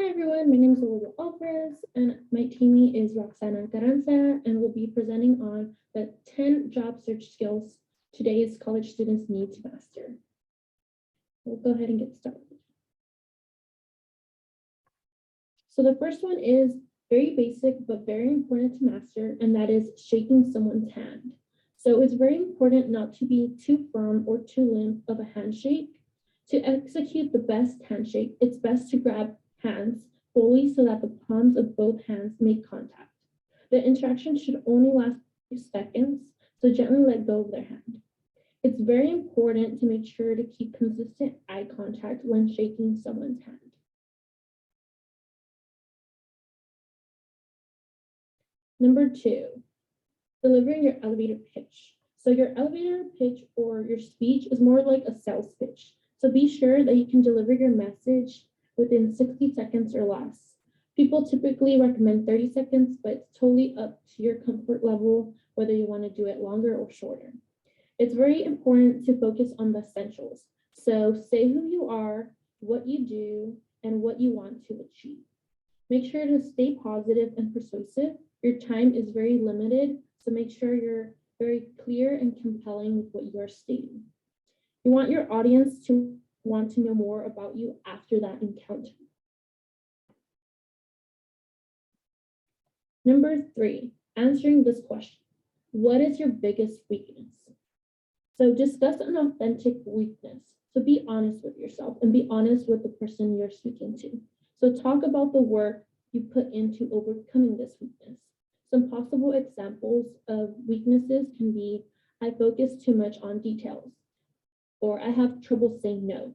Hi everyone, my name is Olivia Alvarez and my teammate is Roxana Carranza, and we'll be presenting on the 10 job search skills today's college students need to master. We'll go ahead and get started. So the first one is very basic but very important to master, and that is shaking someone's hand. So it's very important not to be too firm or too limp of a handshake. To execute the best handshake, it's best to grab hands fully so that the palms of both hands make contact. The interaction should only last a few seconds, so gently let go of their hand. It's very important to make sure to keep consistent eye contact when shaking someone's hand. Number 2, delivering your elevator pitch. So your elevator pitch or your speech is more like a sales pitch. So be sure that you can deliver your message within 60 seconds or less. People typically recommend 30 seconds, but it's totally up to your comfort level, whether you want to do it longer or shorter. It's very important to focus on the essentials. So say who you are, what you do, and what you want to achieve. Make sure to stay positive and persuasive. Your time is very limited, so make sure you're very clear and compelling with what you are stating. You want your audience to want to know more about you after that encounter. Number 3, answering this question. What is your biggest weakness? So discuss an authentic weakness. So be honest with yourself and be honest with the person you're speaking to. So talk about the work you put into overcoming this weakness. Some possible examples of weaknesses can be, I focus too much on details, or I have trouble saying no.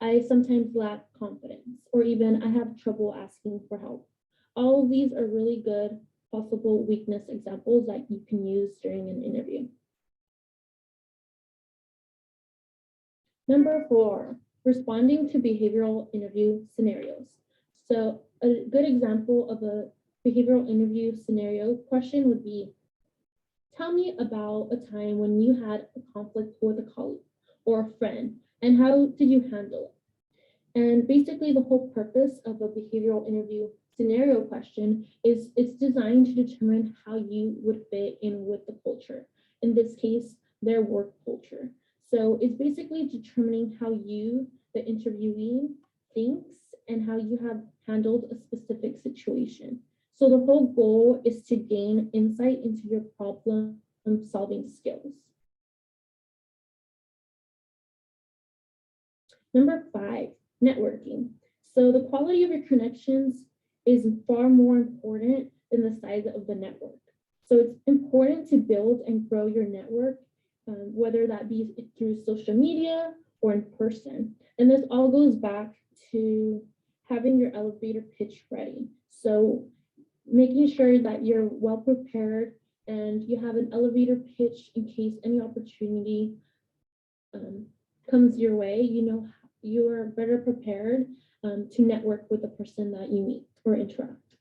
I sometimes lack confidence, or even I have trouble asking for help. All of these are really good possible weakness examples that you can use during an interview. Number 4, responding to behavioral interview scenarios. So a good example of a behavioral interview scenario question would be, tell me about a time when you had a conflict with a colleague or a friend, and how did you handle it? And basically the whole purpose of a behavioral interview scenario question is it's designed to determine how you would fit in with the culture. In this case, their work culture. So it's basically determining how you, the interviewee, thinks and how you have handled a specific situation. So the whole goal is to gain insight into your problem solving skills. Number 5, networking. So the quality of your connections is far more important than the size of the network. So it's important to build and grow your network, whether that be through social media or in person. And this all goes back to having your elevator pitch ready. So making sure that you're well prepared and you have an elevator pitch in case any opportunity comes your way. You know, you are better prepared to network with the person that you meet or interact.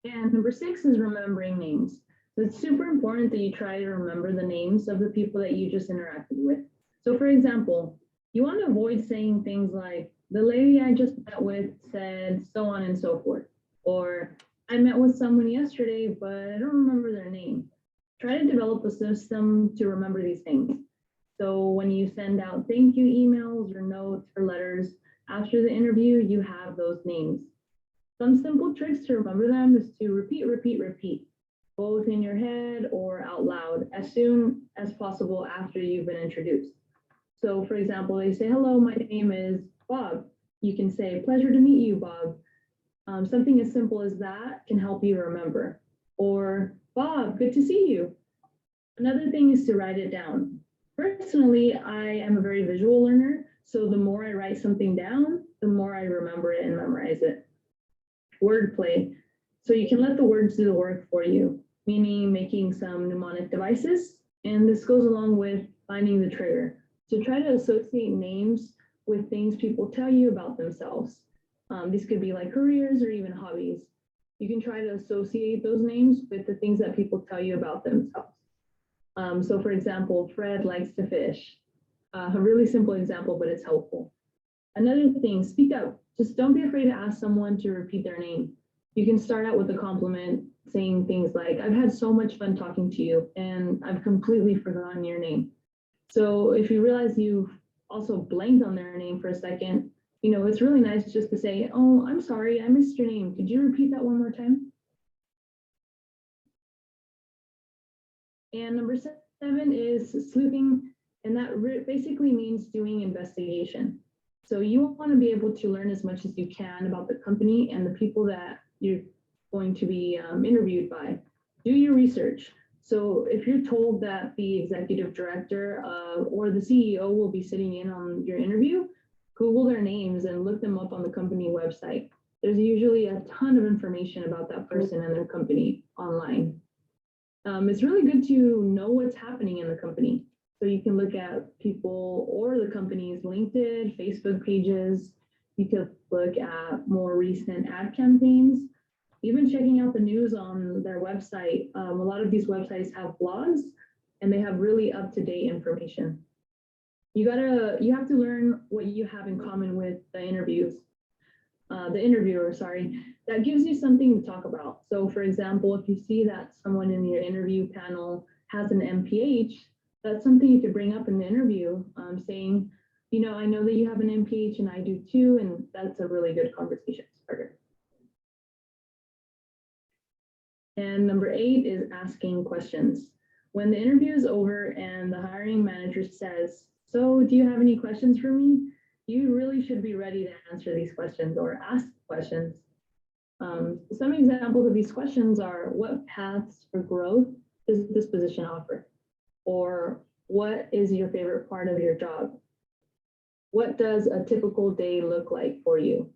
And number 6 is remembering names. So it's super important that you try to remember the names of the people that you just interacted with. So for example, you want to avoid saying things like, the lady I just met with said so on and so forth. Or I met with someone yesterday, but I don't remember their name. Try to develop a system to remember these things. So when you send out thank you emails or notes or letters after the interview, you have those names. Some simple tricks to remember them is to repeat, both in your head or out loud as soon as possible after you've been introduced. So for example, they say, hello, my name is Bob. You can say, pleasure to meet you, Bob. Something as simple as that can help you remember. Or, Bob, good to see you. Another thing is to write it down. Personally, I am a very visual learner, so the more I write something down, the more I remember it and memorize it. Wordplay. So you can let the words do the work for you, meaning making some mnemonic devices. And this goes along with finding the trigger. So try to associate names with things people tell you about themselves. These could be like careers or even hobbies. You can try to associate those names with the things that people tell you about themselves. So for example, Fred likes to fish. A really simple example, but it's helpful. Another thing, speak up. Just don't be afraid to ask someone to repeat their name. You can start out with a compliment, saying things like, I've had so much fun talking to you, and I've completely forgotten your name. So if you realize you've also blanked on their name for a second, it's really nice just to say, oh, I'm sorry, I missed your name. Could you repeat that one more time? And number 7 is sleuthing, and that basically means doing investigation. So you want to be able to learn as much as you can about the company and the people that you're going to be interviewed by. Do your research. So if you're told that the executive director or the CEO will be sitting in on your interview, Google their names and look them up on the company website. There's usually a ton of information about that person and their company online. It's really good to know what's happening in the company. So you can look at people or the company's LinkedIn, Facebook pages. You could look at more recent ad campaigns, even checking out the news on their website. A lot of these websites have blogs and they have really up-to-date information. You have to learn what you have in common with the interviewer, sorry. That gives you something to talk about. So for example, if you see that someone in your interview panel has an MPH, that's something you could bring up in the interview, saying, I know that you have an MPH and I do too, and that's a really good conversation starter. And number 8 is asking questions. When the interview is over and the hiring manager says, so do you have any questions for me? You really should be ready to answer these questions or ask questions. Some examples of these questions are, what paths for growth does this position offer? Or what is your favorite part of your job? What does a typical day look like for you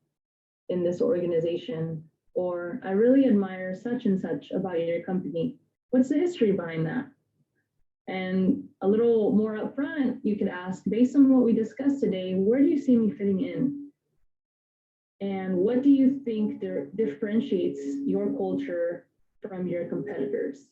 in this organization? Or I really admire such and such about your company. What's the history behind that? And a little more upfront, you could ask, based on what we discussed today, where do you see me fitting in? And what do you think differentiates your culture from your competitors?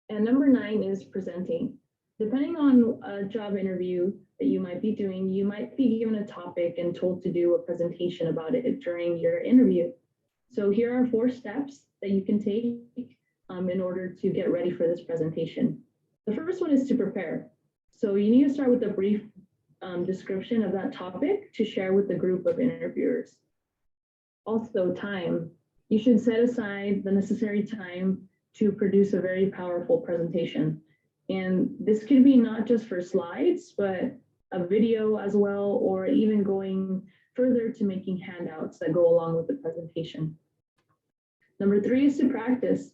And number 9 is presenting. Depending on a job interview that you might be doing, you might be given a topic and told to do a presentation about it during your interview. So here are 4 steps that you can take in order to get ready for this presentation. The first one is to prepare. So you need to start with a brief description of that topic to share with the group of interviewers. Also, time. You should set aside the necessary time to produce a very powerful presentation. And this could be not just for slides, but a video as well, or even going further to making handouts that go along with the presentation. Number 3 is to practice.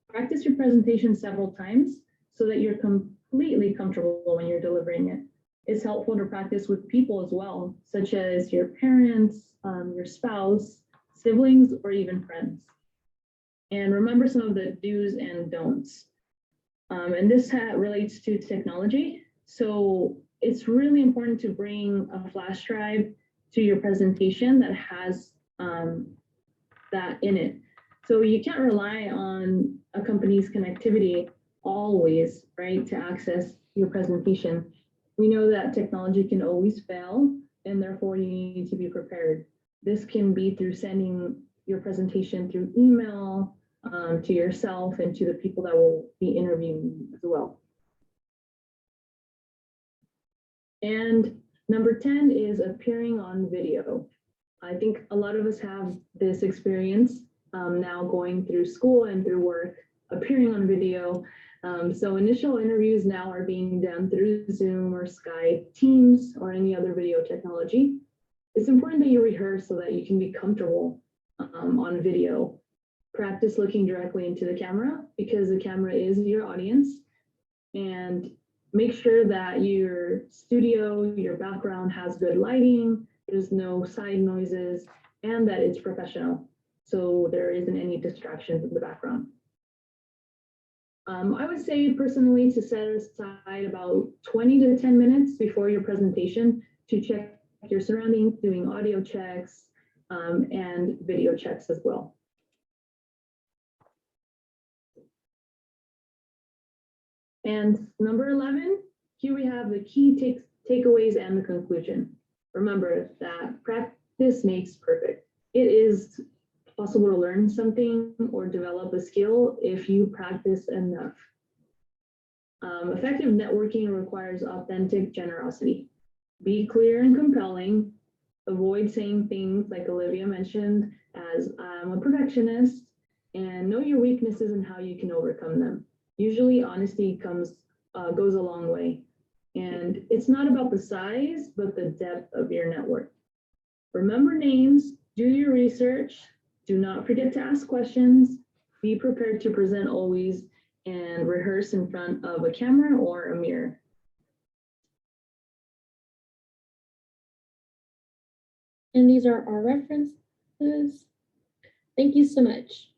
Practice your presentation several times so that you're completely comfortable when you're delivering it. It's helpful to practice with people as well, such as your parents, your spouse, siblings, or even friends. And remember some of the do's and don'ts. And this relates to technology. So it's really important to bring a flash drive to your presentation that has that in it. So you can't rely on a company's connectivity always, right, to access your presentation. We know that technology can always fail, and therefore you need to be prepared. This can be through sending your presentation through email to yourself and to the people that will be interviewing as well. And number 10 is appearing on video. I think a lot of us have this experience now going through school and through work, appearing on video. So initial interviews now are being done through Zoom or Skype, Teams, or any other video technology. It's important that you rehearse so that you can be comfortable on video. Practice looking directly into the camera because the camera is your audience. And make sure that your studio, your background has good lighting, there's no side noises, and that it's professional. So there isn't any distractions in the background. I would say personally to set aside about 20 to 10 minutes before your presentation to check your surroundings, doing audio checks and video checks as well. And number 11, here we have the key takeaways and the conclusion. Remember that practice makes perfect. It is possible to learn something or develop a skill if you practice enough. Effective networking requires authentic generosity. Be clear and compelling. Avoid saying things like Olivia mentioned as I'm a perfectionist, and know your weaknesses and how you can overcome them. Usually honesty goes a long way. And it's not about the size, but the depth of your network. Remember names, do your research, do not forget to ask questions, be prepared to present always, and rehearse in front of a camera or a mirror. And these are our references. Thank you so much.